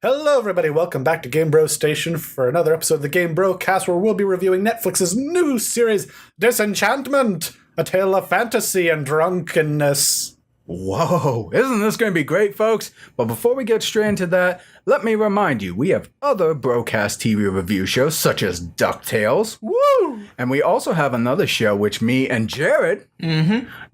Hello, everybody. Welcome back to Game Bro Station for another episode of the Game Brocast, where we'll be reviewing Netflix's new series, Disenchantment, a tale of fantasy and drunkenness. Whoa, isn't this going to be great, folks? But before we get straight into that, let me remind you, we have other Brocast TV review shows, such as DuckTales. Woo! And we also have another show, which me and Jared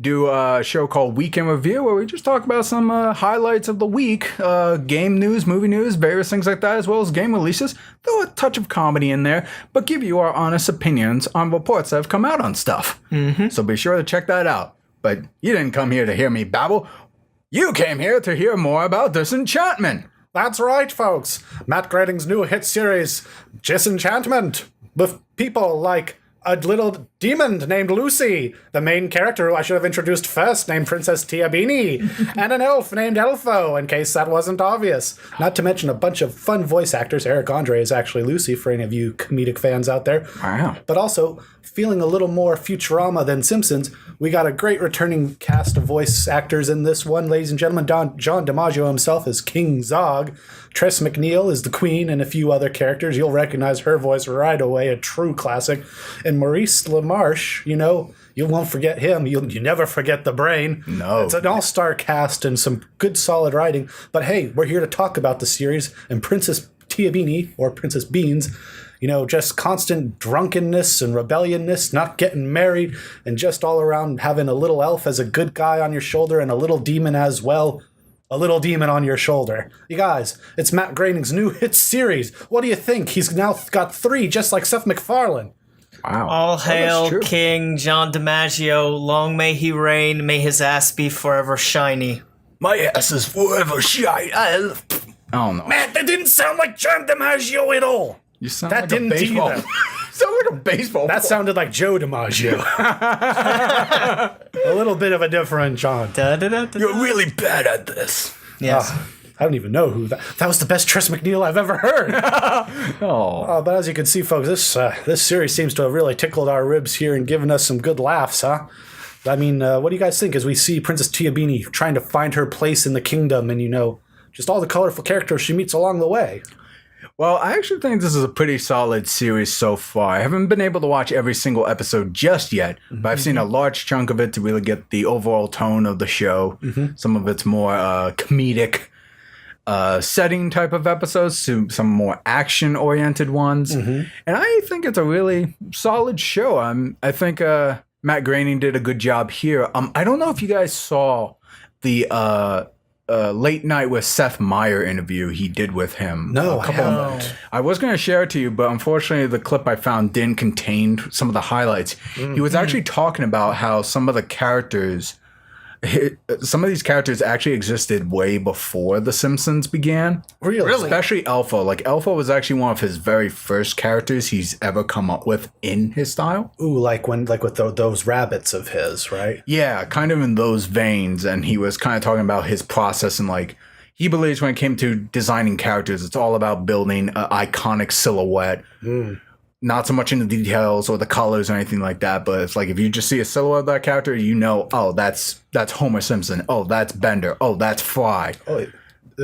do a show called Weekend Review, where we just talk about some highlights of the week, game news, movie news, various things like that, as well as game releases. Throw a touch of comedy in there, but give you our honest opinions on reports that have come out on stuff. So be sure to check that out. But you didn't come here to hear me babble. You came here to hear more about Disenchantment. That's right, folks. Matt Groening's new hit series, Disenchantment, with people like a little demon named Lucy, the main character who I should have introduced first, named Princess Tiabini, and an elf named Elfo, in case that wasn't obvious. Not to mention a bunch of fun voice actors. Eric Andre is actually Lucy, for any of you comedic fans out there. Wow. But also, feeling a little more Futurama than Simpsons, we got a great returning cast of voice actors in this one, ladies and gentlemen. John DiMaggio himself is King Zog. Tress MacNeille is the Queen, and a few other characters. You'll recognize her voice right away, a true classic. And Maurice LaMarche, you won't forget him. You never forget the brain. No. It's an all-star cast and some good solid writing. But hey, we're here to talk about the series and Princess Tiabini, or Princess Beans, just constant drunkenness and rebelliousness, not getting married, and just all around having a little elf as a good guy on your shoulder and a little demon as well. A little demon on your shoulder. You guys, it's Matt Groening's new hit series. What do you think? He's now got 3, just like Seth MacFarlane. Wow. All hail King John DiMaggio. Long may he reign. May his ass be forever shiny. My ass is forever shiny. Oh, no. Matt, that didn't sound like John DiMaggio at all. You sound That like didn't a baseball. either. You sound like a baseball. That sounded like Joe DiMaggio. A little bit of a different John. You're really bad at this. Yes. I don't even know who that was. The best Tress MacNeille I've ever heard. But as you can see, folks, this series seems to have really tickled our ribs here and given us some good laughs, huh? I mean, what do you guys think as we see Princess Tiabini trying to find her place in the kingdom and, just all the colorful characters she meets along the way? Well, I actually think this is a pretty solid series so far. I haven't been able to watch every single episode just yet, but I've seen a large chunk of it to really get the overall tone of the show. Some of it's more comedic setting type of episodes to some more action-oriented ones. And I think it's a really solid show. I think Matt Groening did a good job here. I don't know if you guys saw the Late Night with Seth Meyer interview he did with him. No, I haven't. I was going to share it to you, but unfortunately the clip I found didn't contain some of the highlights. He was actually talking about how some of these characters actually existed way before The Simpsons began. Really? Especially Elfo. Like, Elfo was actually one of his very first characters he's ever come up with in his style. Ooh, like with those rabbits of his, right? Yeah, kind of in those veins. And he was kind of talking about his process and like, he believes when it came to designing characters, it's all about building an iconic silhouette. Not so much in the details or the colors or anything like that, but it's like if you just see a silhouette of that character, oh, that's Homer Simpson. Oh, that's Bender. Oh, that's Fry. Oh,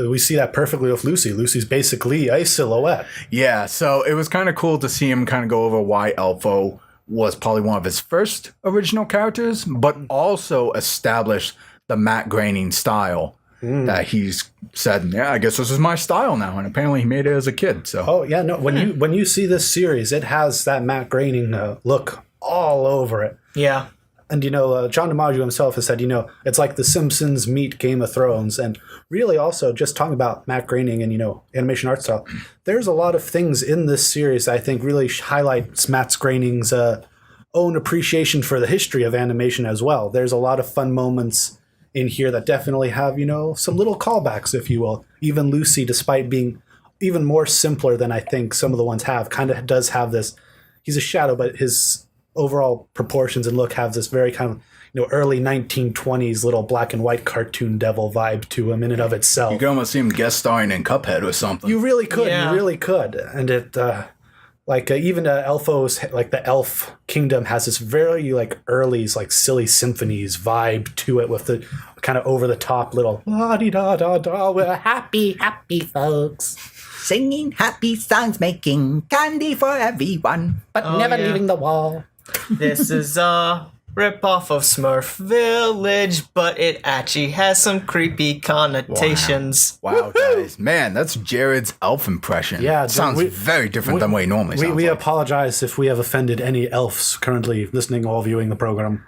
we see that perfectly with Lucy. Lucy's basically a silhouette. Yeah, so it was kind of cool to see him kind of go over why Elfo was probably one of his first original characters, but also establish the Matt Groening style. That he's said, yeah, I guess this is my style now, and apparently he made it as a kid. So, oh yeah, no. When you see this series, it has that Matt Groening look all over it. Yeah. And John DiMaggio himself has said, it's like The Simpsons meet Game of Thrones, and really also just talking about Matt Groening and animation art style. There's a lot of things in this series that I think really highlights Matt Groening's own appreciation for the history of animation as well. There's a lot of fun moments in here that definitely have, some little callbacks, if you will. Even Lucy, despite being even more simpler than I think some of the ones have, kind of does have this. He's a shadow, but his overall proportions and look have this very kind of, early 1920s little black and white cartoon devil vibe to him in and of itself. You can almost see him guest starring in Cuphead or something. You really could. Yeah. You really could. And it, Like even Elfo's, like the elf kingdom has this very like early like silly symphonies vibe to it with the kind of over the top little la di da da da. We're happy folks, Singing happy songs, making candy for everyone, but never yeah. leaving the wall. This is a rip-off of Smurf Village, but it actually has some creepy connotations. Wow, guys. Man, that's Jared's elf impression. Yeah, sounds very different than what he normally sounds we like. apologize if we have offended any elves currently listening or viewing the program.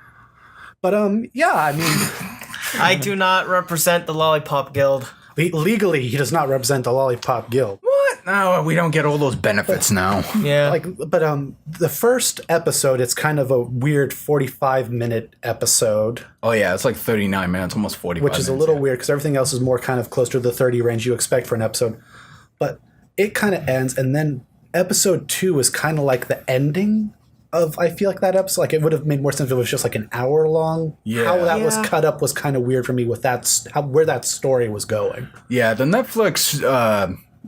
But yeah, I mean, I do not represent the Lollipop Guild. legally he does not represent the Lollipop Guild. What? No, we don't get all those benefits now. Yeah. But the first episode, it's kind of a weird 45-minute episode, Oh, yeah, it's like 39 minutes, almost 45 which is a minutes, little yeah. weird because everything else is more kind of close to the 30 range you expect for an episode. But it kind of ends, and then episode 2 is kind of like the ending of, I feel like, that episode. Like, it would have made more sense if it was just like an hour long. Yeah. How that was Yeah. cut up was kind of weird for me with where that story was going. Yeah, the Netflix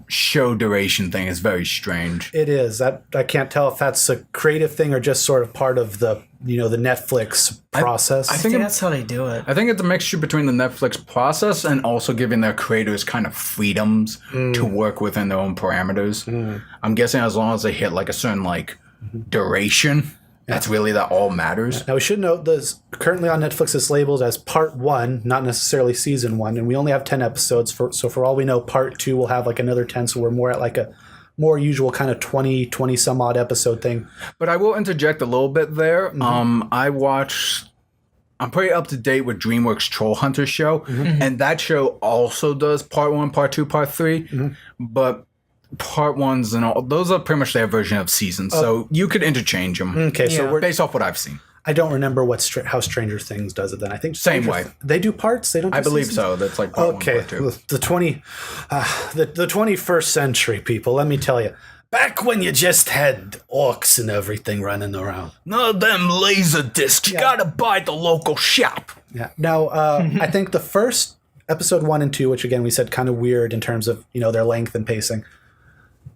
show duration thing is very strange. It is. I can't tell if that's a creative thing or just sort of part of the the Netflix process. I I think think that's how they do it. I think it's a mixture between the Netflix process and also giving their creators kind of freedoms to work within their own parameters. I'm guessing as long as they hit like a certain like duration, that's really that all matters. Now we should note this currently on Netflix is labeled as part 1, not necessarily season 1, and we only have 10 episodes. So for all we know, part 2 will have like another 10. So we're more at like a more usual kind of 20 some odd episode thing. But I will interject a little bit there. I'm pretty up to date with DreamWorks Troll Hunter show, and that show also does part 1, part 2, part 3, but part 1s and all those are pretty much their version of seasons, so you could interchange them. Okay, so Yeah. we're Based off what I've seen. I don't remember how Stranger Things does it. Then I think Same Stranger way. they do parts. They don't. Do I believe seasons? so. That's like part Okay, 1, part 2. the 21st century people. Let me tell you. Back when you just had orcs and everything running around. No, them laser discs. You gotta buy at the local shop. Yeah. Now, I think the first episode 1 and 2, which again we said kind of weird in terms of their length and pacing,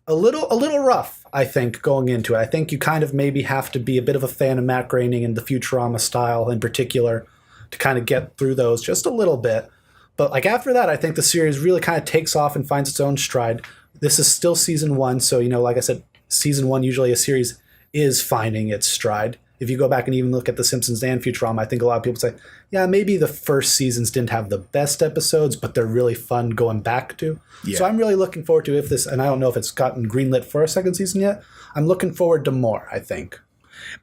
a little rough. I think going into it, I think you kind of maybe have to be a bit of a fan of Matt Groening and the Futurama style in particular to kind of get through those just a little bit. But like after that, I think the series really kind of takes off and finds its own stride. This is still season 1, so like I said, season 1 usually a series is finding its stride. If you go back and even look at The Simpsons and Futurama, I think a lot of people say, yeah, maybe the first seasons didn't have the best episodes, but they're really fun going back to. Yeah. So I'm really looking forward to and I don't know if it's gotten greenlit for a second season yet. I'm looking forward to more, I think.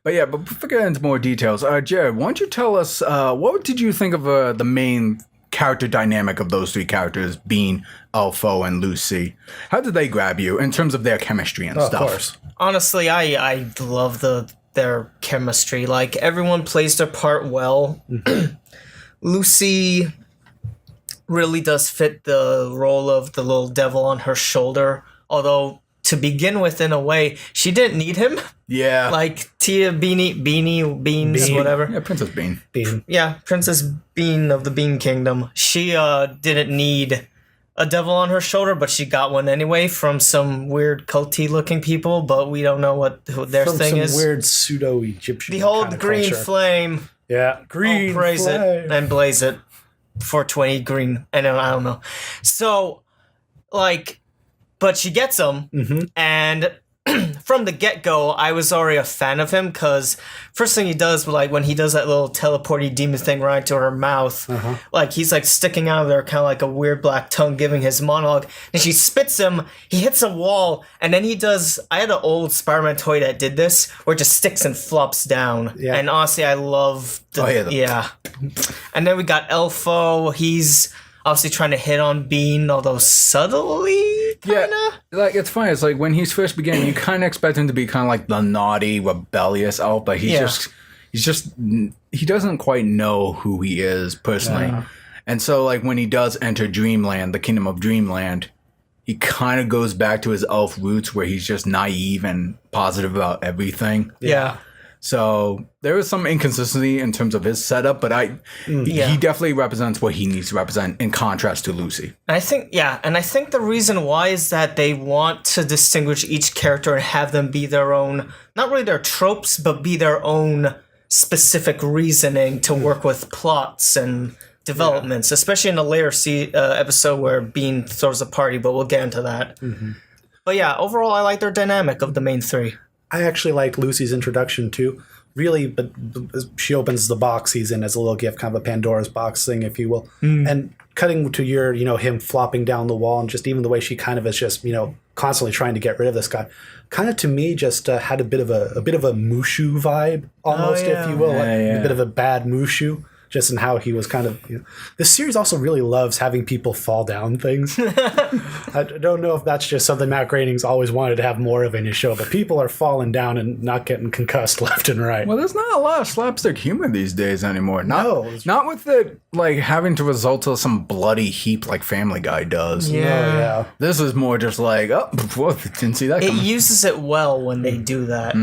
But yeah, but before we get into more details, Jared, why don't you tell us what did you think of the main character dynamic of those 3 characters, being Elfo and Lucy? How did they grab you in terms of their chemistry and stuff? Of course. Honestly, I love their chemistry. Like, everyone plays their part well. Lucy really does fit the role of the little devil on her shoulder. Although, to begin with, in a way, she didn't need him. Yeah. Like Tia Beans, Bean. whatever. Yeah, Princess Bean. Being Yeah, Princess Bean of the Bean Kingdom. She didn't need a devil on her shoulder, but she got one anyway from some weird culty looking people, but we don't know who their from thing some is. weird pseudo-Egyptian Behold kind of green culture. flame. Yeah, green I'll praise flame. it and blaze it. 420 green. I don't know. So, like, but she gets him, and from the get-go, I was already a fan of him, because first thing he does, like, when he does that little teleporty demon thing right into her mouth, like, he's, like, sticking out of there, kind of like a weird black tongue giving his monologue, and she spits him, he hits a wall, and then he does, I had an old Spider-Man toy that did this, where it just sticks and flops down, Yeah. and honestly, I love the- And then we got Elfo, he's obviously trying to hit on Bean, although subtly, kinda. Yeah, like it's funny. It's like when he's first beginning, you kind of expect him to be kind of like the naughty, rebellious elf, but he doesn't quite know who he is personally. Yeah. And so, like when he does enter Dreamland, the Kingdom of Dreamland, he kind of goes back to his elf roots, where he's just naive and positive about everything. Yeah. So there is some inconsistency in terms of his setup, but he definitely represents what he needs to represent in contrast to Lucy. And I think the reason why is that they want to distinguish each character and have them be their own, not really their tropes, but be their own specific reasoning to work with plots and developments, especially in the later episode where Bean throws a party, but we'll get into that. But yeah, overall, I like their dynamic of the main three. I actually like Lucy's introduction too. Really, but she opens the box he's in as a little gift, kind of a Pandora's box thing, if you will. And cutting to your, him flopping down the wall, and just even the way she kind of is just, constantly trying to get rid of this guy, kind of to me just had a bit of a Mushu vibe, almost, if you will, a bit of a bad Mushu. Just in how he was kind of, This series also really loves having people fall down things. I don't know if that's just something Matt Groening's always wanted to have more of in his show, but people are falling down and not getting concussed left and right. Well, there's not a lot of slapstick humor these days anymore. Not with it having to result to some bloody heap like Family Guy does. Yeah. This is more just like, didn't see that coming. It uses it well when they do that.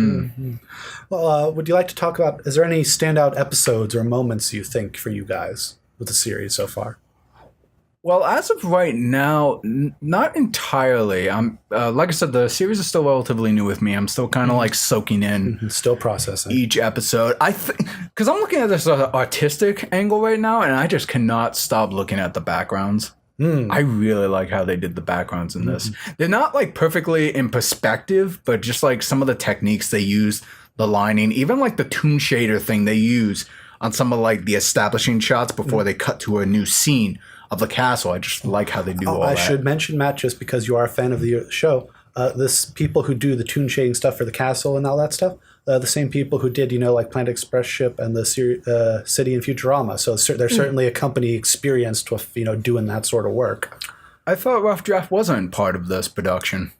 Well, would you like to talk about, is there any standout episodes or moments you think for you guys with the series so far? Well, as of right now, not entirely. I'm like I said, the series is still relatively new with me. I'm still kind of like soaking in, still processing each episode. I think because I'm looking at this artistic angle right now, and I just cannot stop looking at the backgrounds. I really like how they did the backgrounds in this. They're not like perfectly in perspective, but just like some of the techniques they use. The lining, even like the toon shader thing they use on some of like the establishing shots before they cut to a new scene of the castle. I just like how they do all that. I should mention, Matt, just because you are a fan of the show, this people who do the toon shading stuff for the castle and all that stuff, the same people who did, like Planet Express ship and the city in Futurama. So they're certainly a company experienced with, doing that sort of work. I thought Rough Draft wasn't part of this production.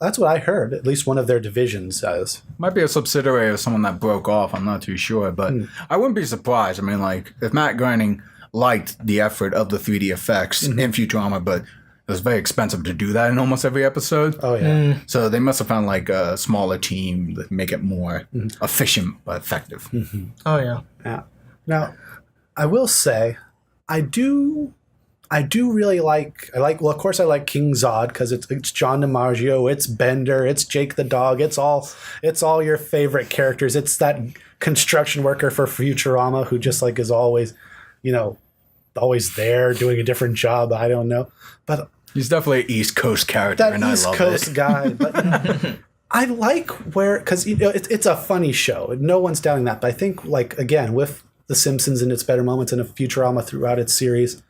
That's what I heard. At least one of their divisions says. Might be a subsidiary of someone that broke off. I'm not too sure, but I wouldn't be surprised. I mean, like, if Matt Groening liked the effort of the 3D effects in Futurama, but it was very expensive to do that in almost every episode. Oh, yeah. So they must have found, like, a smaller team that make it more efficient but effective. Oh, yeah. Yeah. Now, I will say, I do really like, well, of course I like King Zod because it's John DiMaggio, it's Bender, it's Jake the dog, it's all your favorite characters. It's that construction worker for Futurama who just like is always, always there doing a different job. I don't know, but he's definitely an East Coast character, and I love it. That East Coast guy, but I like because it's a funny show. No one's doubting that, but I think like again with The Simpsons and its better moments and Futurama throughout its series.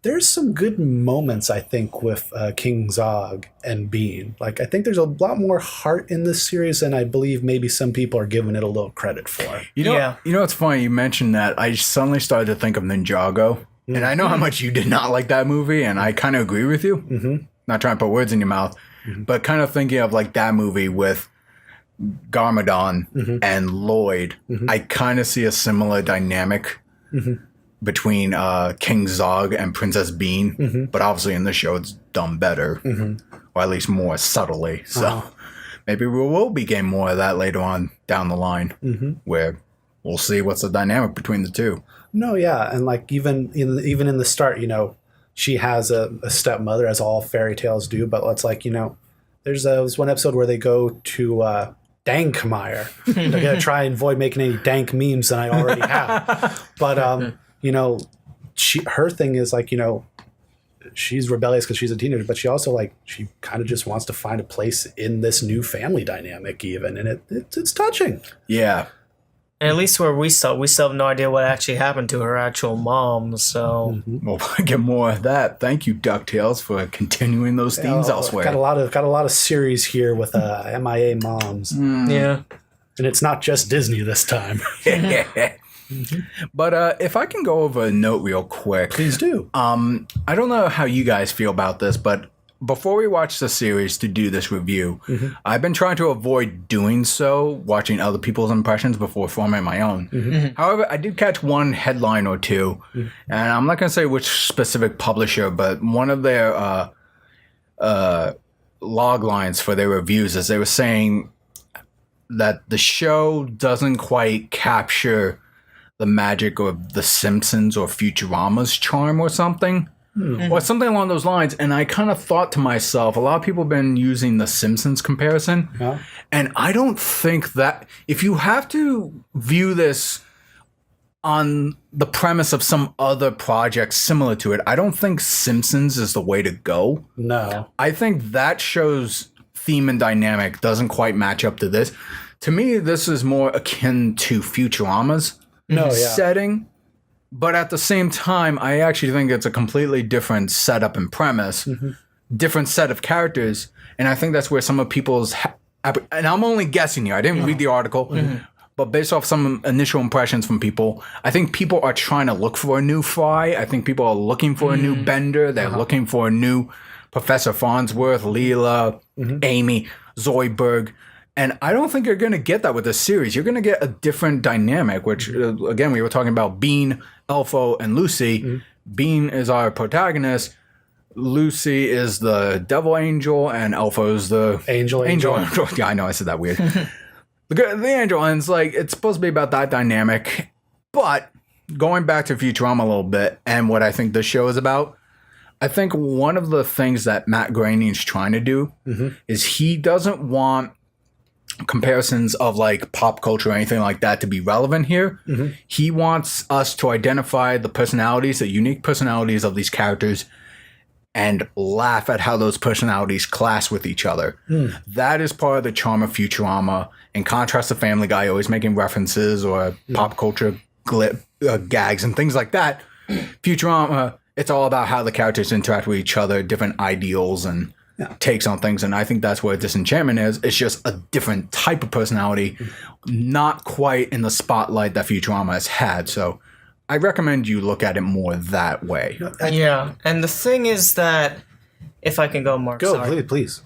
There's some good moments, I think, with King Zog and Bean. Like, I think there's a lot more heart in this series than I believe maybe some people are giving it a little credit for. You know, it's funny you mentioned that. I suddenly started to think of Ninjago. And I know how much you did not like that movie, and I kind of agree with you. Not trying to put words in your mouth, but kind of thinking of, like, that movie with Garmadon and Lloyd. I kind of see a similar dynamic between King Zog and Princess Bean, but obviously in this show it's done better, or at least more subtly. So maybe we will be getting more of that later on down the line, where we'll see what's the dynamic between the two. No, yeah, and like even in the start, she has a stepmother, as all fairy tales do. But it's like there's one episode where they go to Dankmeyer. They're gonna try and avoid making any dank memes that I already have, but her thing is like, she's rebellious because she's a teenager, but she also she kind of just wants to find a place in this new family dynamic even. And it's touching. Yeah. And at least where we still have no idea what actually happened to her actual mom. So we'll get more of that. Thank you, DuckTales, for continuing those themes elsewhere. Got a lot of series here with MIA moms. Yeah. And it's not just Disney this time. But if I can go over a note real quick. Please do. I don't know how you guys feel about this, but before we watch the series to do this review, I've been trying to avoid doing so, watching other people's impressions before forming my own. However, I did catch one headline or two, and I'm not going to say which specific publisher, but one of their log lines for their reviews is they were saying that the show doesn't quite capture the magic of The Simpsons or Futurama's charm or something. Or something along those lines. And I kind of thought to myself, a lot of people have been using the Simpsons comparison. Yeah. And I don't think that if you have to view this on the premise of some other project similar to it, I don't think Simpsons is the way to go. No. I think that show's theme and dynamic doesn't quite match up to this. To me, this is more akin to Futurama's setting. But at the same time, I actually think it's a completely different setup and premise, different set of characters. And I think that's where some of people's... and I'm only guessing here. I didn't read the article. But based off some initial impressions from people, I think people are trying to look for a new Fry. I think people are looking for a new Bender. They're looking for a new Professor Farnsworth, Leela, Amy, Zoidberg. And I don't think you're going to get that with this series. You're going to get a different dynamic, which, again, we were talking about Bean, Elfo, and Lucy. Bean is our protagonist. Lucy is the devil angel, and Elfo is the Angel. Yeah, I know, I said that weird. the angel, and it's supposed to be about that dynamic. But going back to Futurama a little bit, and what I think this show is about, I think one of the things that Matt Groening is trying to do is he doesn't want comparisons of like pop culture or anything like that to be relevant here. He wants us to identify the personalities, the unique personalities of these characters, and laugh at how those personalities clash with each other. That is part of the charm of Futurama. In contrast to Family Guy, always making references or pop culture gags and things like that. Futurama, it's all about how the characters interact with each other, different ideals and takes on things. And I think that's where Disenchantment is. It's just a different type of personality, not quite in the spotlight that Futurama has had. So I recommend you look at it more that way. Yeah, and the thing is that, if I can go, Mark, sorry. Please.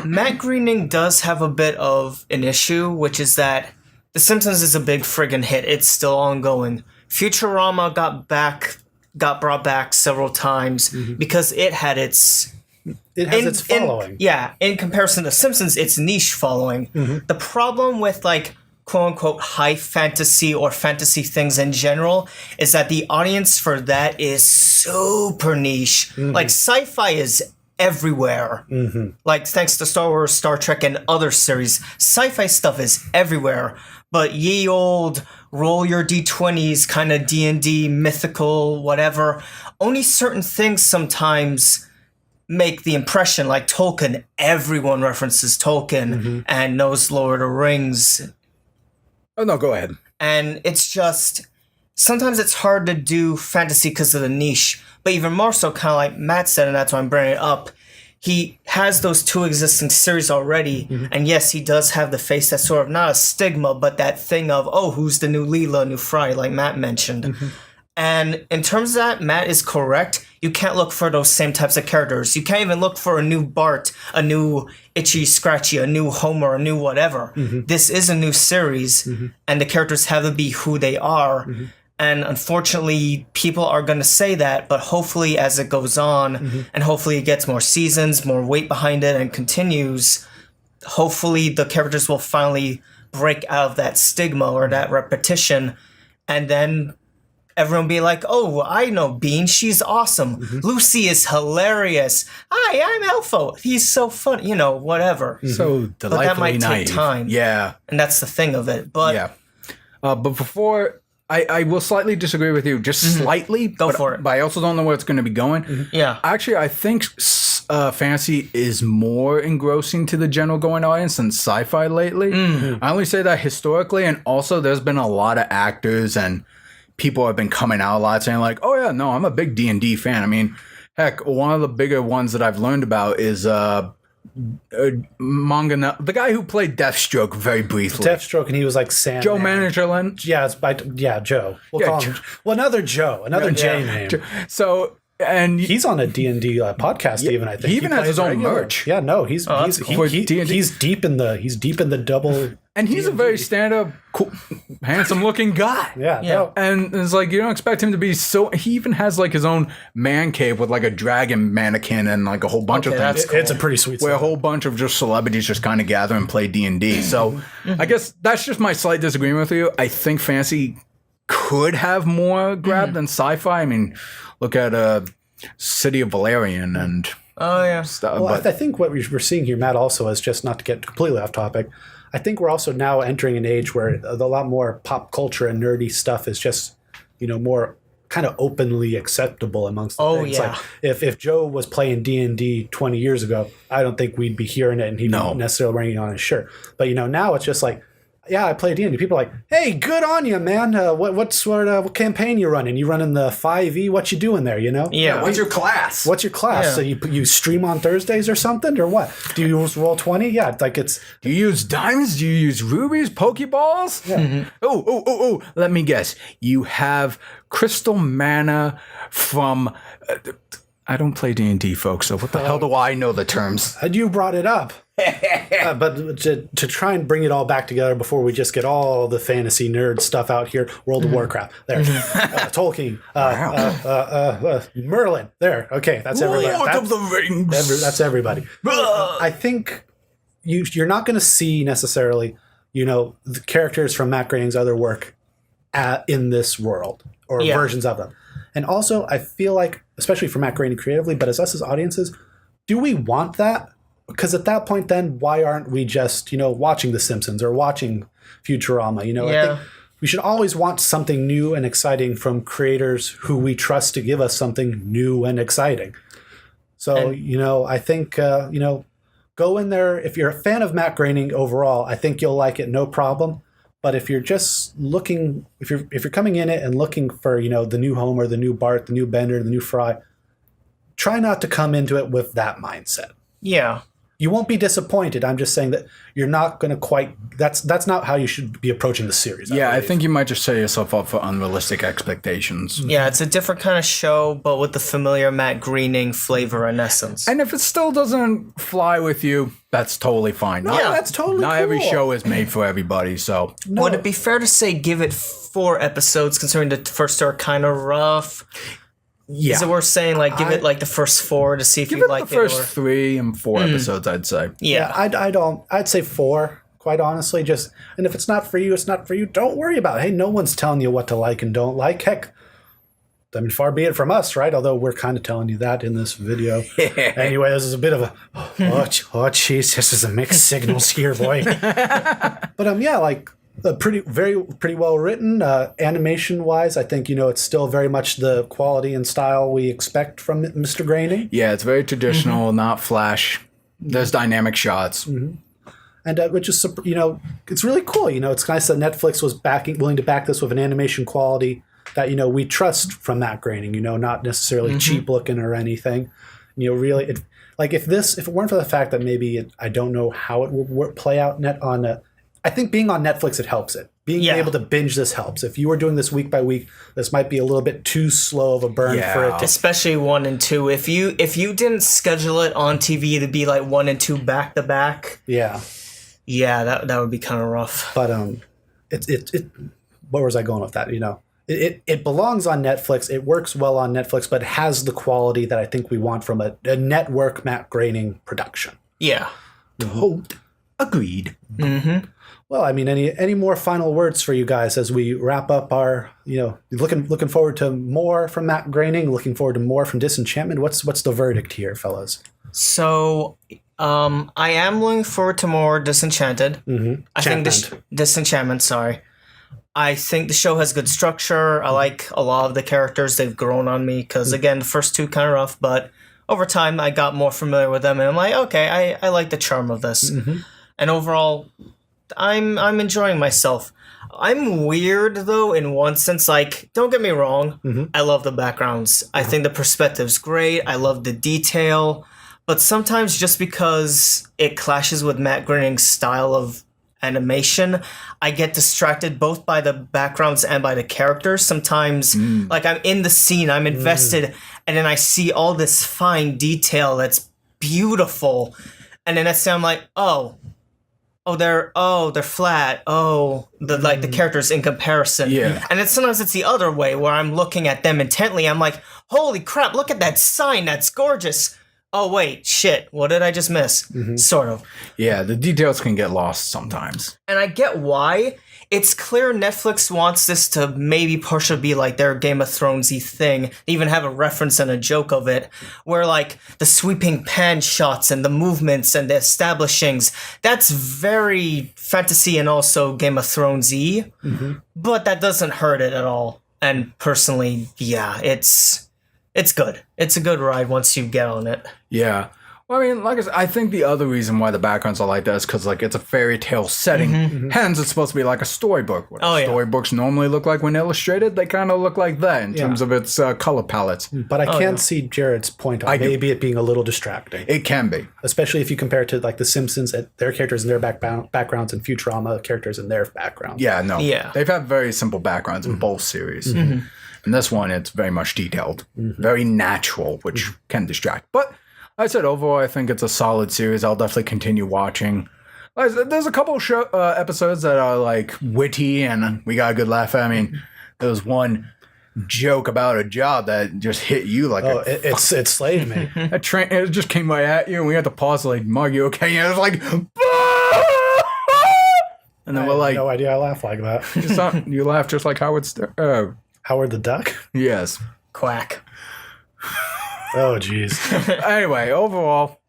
Matt Groening does have a bit of an issue, which is that The Simpsons is a big friggin' hit. It's still ongoing. Futurama got brought back several times because it had its... It has its following. In comparison to Simpsons, it's niche following. The problem with, like, quote-unquote high fantasy or fantasy things in general is that the audience for that is super niche. Like, sci-fi is everywhere. Like, thanks to Star Wars, Star Trek, and other series, sci-fi stuff is everywhere. But ye old roll your d20s kind of D&D, mythical, whatever, only certain things sometimes make the impression. Like Tolkien, everyone references Tolkien and knows Lord of the Rings. Oh, no, go ahead. And it's just, sometimes it's hard to do fantasy because of the niche. But even more so, kind of like Matt said, and that's why I'm bringing it up, he has those two existing series already. And yes, he does have the face that's sort of not a stigma, but that thing of, oh, who's the new Leela, new Fry, like Matt mentioned. And in terms of that, Matt is correct. You can't look for those same types of characters. You can't even look for a new Bart, a new Itchy Scratchy, a new Homer, a new whatever. This is a new series, and the characters have to be who they are. And unfortunately, people are going to say that, but hopefully as it goes on, and hopefully it gets more seasons, more weight behind it, and continues, hopefully the characters will finally break out of that stigma or that repetition, and then everyone be like, oh, I know Bean, she's awesome. Lucy is hilarious. Hi, I'm Elfo. He's so fun, whatever. So delightfully but that might naive. take time. Yeah. And that's the thing of it. But but before, I will slightly disagree with you, just slightly. Go for it. But I also don't know where it's going to be going. Yeah. Actually, I think fantasy is more engrossing to the general going audience than sci-fi lately. I only say that historically, and also there's been a lot of actors and people have been coming out a lot saying like, oh yeah, no, I'm a big D&D fan. I mean, heck, one of the bigger ones that I've learned about is manga, the guy who played Deathstroke very briefly. Deathstroke, and he was like Sandman. Joe Managerland. Yeah, Joe. We'll call him. Well, another Joe, another J name. So, and he's on a D&D podcast even, I think. He even has his own regular. merch. Yeah, no, he's cool. deep in the double And he's a very stand-up, cool, handsome-looking guy. Yeah. Yeah. No, And it's like, you don't expect him to be so... He even has, like, his own man cave with, like, a dragon mannequin and, like, a whole bunch of Okay, things. that's cool. it's a pretty sweet Where a setup. whole bunch of just celebrities just kind of gather and play D&D. So I guess that's just my slight disagreement with you. I think fantasy could have more grab than sci-fi. I mean, look at City of Valerian and Oh yeah. stuff. Well, but I think what we're seeing here, Matt, also is just not to get completely off topic. I think we're also now entering an age where a lot more pop culture and nerdy stuff is just, more kind of openly acceptable amongst the Oh, things. yeah. Like if Joe was playing D&D 20 years ago, I don't think we'd be hearing it and he'd No. be necessarily wearing it on his shirt. But now it's just like, yeah, I play D&D. People are like, hey, good on you, man. What campaign you running? You running the 5e? What you doing there? Yeah. what's your class? What's your class? Yeah. So you stream on Thursdays or something, or what? Do you use Roll20? Yeah, like it's Do you use diamonds? Do you use rubies? Pokeballs? Yeah. Oh. Let me guess. You have crystal mana from... I don't play D&D, folks, so what the hell do I know the terms? and you brought it up. But to try and bring it all back together before we just get all the fantasy nerd stuff out here, World of Warcraft, there, Tolkien, Merlin, there. Okay, that's everybody. Lord of the Rings. That's everybody. I think you're not going to see necessarily, the characters from Matt Groening's other work in this world or Yeah. versions of them. And also, I feel like, especially for Matt Groening creatively, but as us as audiences, do we want that? Because at that point, then why aren't we just, watching The Simpsons or watching Futurama? I think we should always want something new and exciting from creators who we trust to give us something new and exciting. So, I think, go in there. If you're a fan of Matt Groening overall, I think you'll like it, no problem. But if you're just looking, if you're coming in it and looking for, the new Homer, the new Bart, the new Bender, the new Fry, try not to come into it with that mindset. Yeah. You won't be disappointed. I'm just saying that you're not going to quite. That's not how you should be approaching the series. Yeah, I believe. think you might just set yourself up for unrealistic expectations. Yeah, it's a different kind of show, but with the familiar Matt Groening flavor and essence. And if it still doesn't fly with you, that's totally fine. No, Yeah. that's totally Not every cool. show is made for everybody, so... Would it be fair to say give it 4 episodes, considering the first 2 are kind of rough? Yeah. Is it worth saying, give it the first 4 to see if Give you it like the first it? Or... 3 and 4 episodes, I'd say. Yeah. I'd say 4. Quite honestly, and if it's not for you, it's not for you. Don't worry about it. Hey, no one's telling you what to like and don't like. Heck, I mean, far be it from us, right? Although we're kind of telling you that in this video. Anyway, this is a bit of a jeez, this is a mixed signals here, boy. But pretty well written. Animation wise, I think it's still very much the quality and style we expect from Mr. Groening. Yeah, it's very traditional, not flash. There's dynamic shots. And which is, it's really cool. It's nice that Netflix was willing to back this with an animation quality that, we trust from Matt Groening, not necessarily cheap looking or anything. Really, if it weren't for the fact that maybe I don't know how it would play out I think being on Netflix, it helps it. Being able to binge this helps. If you were doing this week by week, this might be a little bit too slow of a burn for it to. Especially 1 and 2. If you didn't schedule it on TV to be 1 and 2 back to back, Yeah. that would be kind of rough. But where was I going with that? It belongs on Netflix. It works well on Netflix, but has the quality that I think we want from a network Matt Groening production. Yeah. Agreed. Well, I mean, any more final words for you guys as we wrap up our, looking forward to more from Matt Groening, looking forward to more from Disenchantment. What's the verdict here, fellas? So, I am looking forward to more Disenchanted. I think Disenchantment, sorry. I think the show has good structure. I like a lot of the characters. They've grown on me because, again, the first 2 kind of rough, but over time I got more familiar with them and I'm like, okay, I like the charm of this. And overall, I'm enjoying myself. I'm weird though in one sense. Don't get me wrong, I love the backgrounds. I think the perspective's great. I love the detail. But sometimes just because it clashes with Matt Groening's style of animation, I get distracted both by the backgrounds and by the characters. Sometimes, I'm in the scene, I'm invested, and then I see all this fine detail that's beautiful. And then I'm like, oh, they're flat. Oh, the characters in comparison. Yeah. And then sometimes it's the other way where I'm looking at them intently. I'm like, holy crap, look at that sign. That's gorgeous. Oh, wait, shit. What did I just miss? Sort of. Yeah, the details can get lost sometimes. And I get why. It's clear Netflix wants this to maybe partially be like their Game of Thrones-y thing. They even have a reference and a joke of it, where like the sweeping pan shots and the movements and the establishings, that's very fantasy and also Game of Thrones-y, but that doesn't hurt it at all. And personally, yeah, it's good. It's a good ride once you get on it. Yeah. Well, I mean, like I said, I think the other reason why the backgrounds are like that is because, like, it's a fairy tale setting. Hence, it's supposed to be like a storybook. What storybooks normally look like when illustrated, they kind of look like that in terms of its color palettes. But I can see Jared's point on maybe it being a little distracting. It can be. Especially if you compare it to, like, The Simpsons, their characters and their backgrounds, and Futurama characters and their backgrounds. Yeah, no. Yeah. They've had very simple backgrounds in both series. In this one, it's very much detailed. Very natural, which can distract. But I said overall, I think it's a solid series. I'll definitely continue watching. Like I said, there's a couple episodes that are like witty and we got a good laugh at. I mean, there was one joke about a job that just hit you like it slayed me. It just came right at you and we had to pause like, Mark, you okay? And it was like, and then we're like, no idea I laugh like that. You laugh just like Howard Howard the Duck? Yes. Quack. Oh, jeez. Anyway, overall,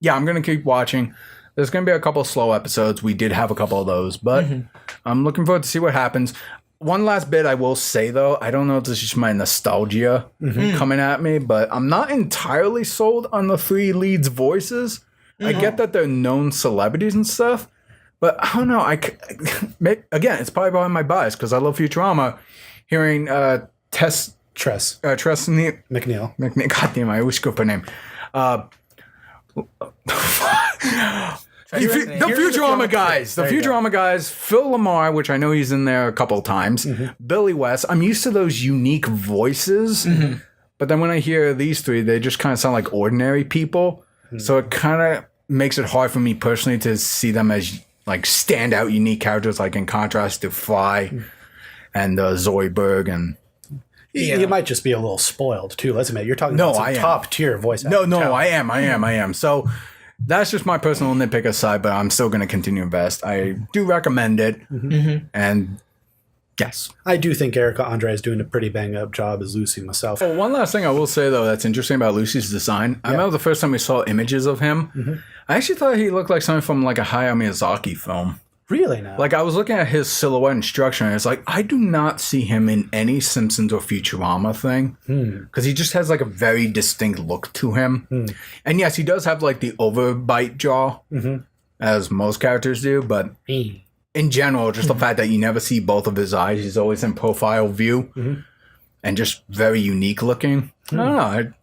yeah, I'm going to keep watching. There's going to be a couple of slow episodes. We did have a couple of those, but I'm looking forward to see what happens. One last bit I will say, though, I don't know if this is just my nostalgia coming at me, but I'm not entirely sold on the three leads' voices. I get that they're known celebrities and stuff, but I don't know. Again, it's probably by my bias because I love Futurama. Hearing Tress McNeil. God damn, I always screw up her name. The Futurama guys. The Futurama guys. Phil Lamar, which I know he's in there a couple of times. Billy West. I'm used to those unique voices. But then when I hear these three, they just kind of sound like ordinary people. So it kind of makes it hard for me personally to see them as like standout unique characters, like in contrast to Fry and Zoidberg and... You might just be a little spoiled too. Let's admit, you're talking about some top tier voice acting. No, I am. So that's just my personal nitpick aside, but I'm still going to continue to invest. I do recommend it, and yes, I do think Erica Andre is doing a pretty bang up job as Lucy myself. Well, one last thing I will say though that's interesting about Lucy's design. I remember the first time we saw images of him, I actually thought he looked like something from like a Hayao Miyazaki film. Really now? Like, I was looking at his silhouette and structure, and it's like, I do not see him in any Simpsons or Futurama thing. Because he just has, like, a very distinct look to him. And yes, he does have, like, the overbite jaw, as most characters do, but in general, just the fact that you never see both of his eyes, he's always in profile view, and just very unique looking. I don't know.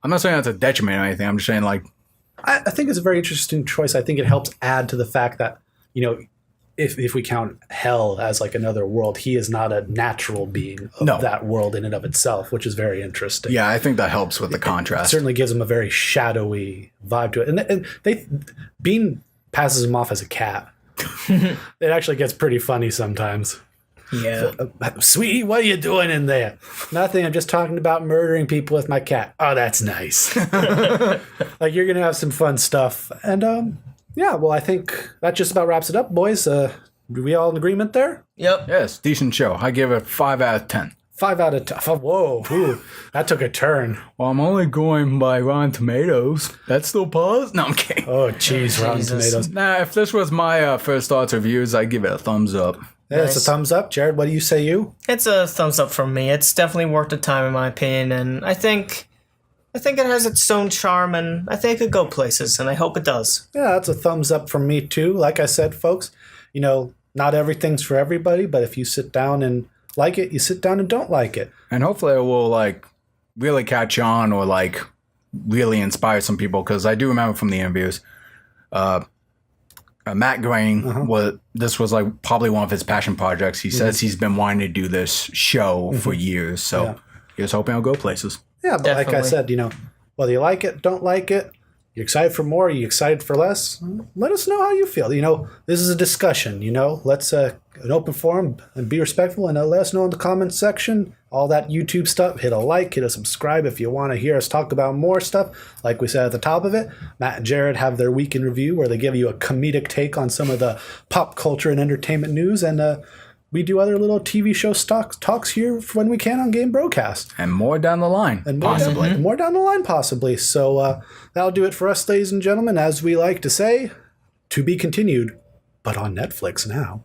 I'm not saying that's a detriment or anything. I'm just saying, like... I think it's a very interesting choice. I think it helps add to the fact that, you know, if we count hell as like another world, he is not a natural being of that world in and of itself, which is very interesting. Yeah, I think that helps with the contrast. It certainly gives him a very shadowy vibe to it. And Bean passes him off as a cat. It actually gets pretty funny sometimes. Yeah. Sweetie, what are you doing in there? Nothing. I'm just talking about murdering people with my cat. Oh, that's nice. Like, you're going to have some fun stuff. And, yeah, well, I think that just about wraps it up, boys. Are we all in agreement there? Yep. Yes, decent show. I give it 5 out of 10. 5 out of 10. Whoa, ooh, that took a turn. Well, I'm only going by Rotten Tomatoes. That's still pause? No, I'm kidding. Oh, jeez, Rotten Tomatoes. Nah, if this was my first thoughts reviews, I'd give it a thumbs up. Yeah, it's a thumbs up. Jared, what do you say you? It's a thumbs up from me. It's definitely worth the time, in my opinion, and I think it has its own charm, and I think it could go places, and I hope it does. Yeah, that's a thumbs up from me, too. Like I said, folks, you know, not everything's for everybody, but if you sit down and like it, you sit down and don't like it. And hopefully it will, like, really catch on or, like, really inspire some people, because I do remember from the interviews, Matt Groening, this was, like, probably one of his passion projects. He says he's been wanting to do this show for years, so he was hoping it'll go places. Yeah, but definitely. Like I said, you know, whether you like it, don't like it, You're excited for more? Are you excited for less? Let us know how you feel. This is a discussion, Let's an open forum and be respectful and let us know in the comments section. All that YouTube stuff. Hit a like, hit a subscribe if you want to hear us talk about more stuff. Like we said at the top of it, Matt and Jared have their week in review where they give you a comedic take on some of the pop culture and entertainment news. And we do other little TV show talks here when we can on Game Brocast. And more down the line, and more down the line, possibly. So that'll do it for us, ladies and gentlemen. As we like to say, to be continued, but on Netflix now.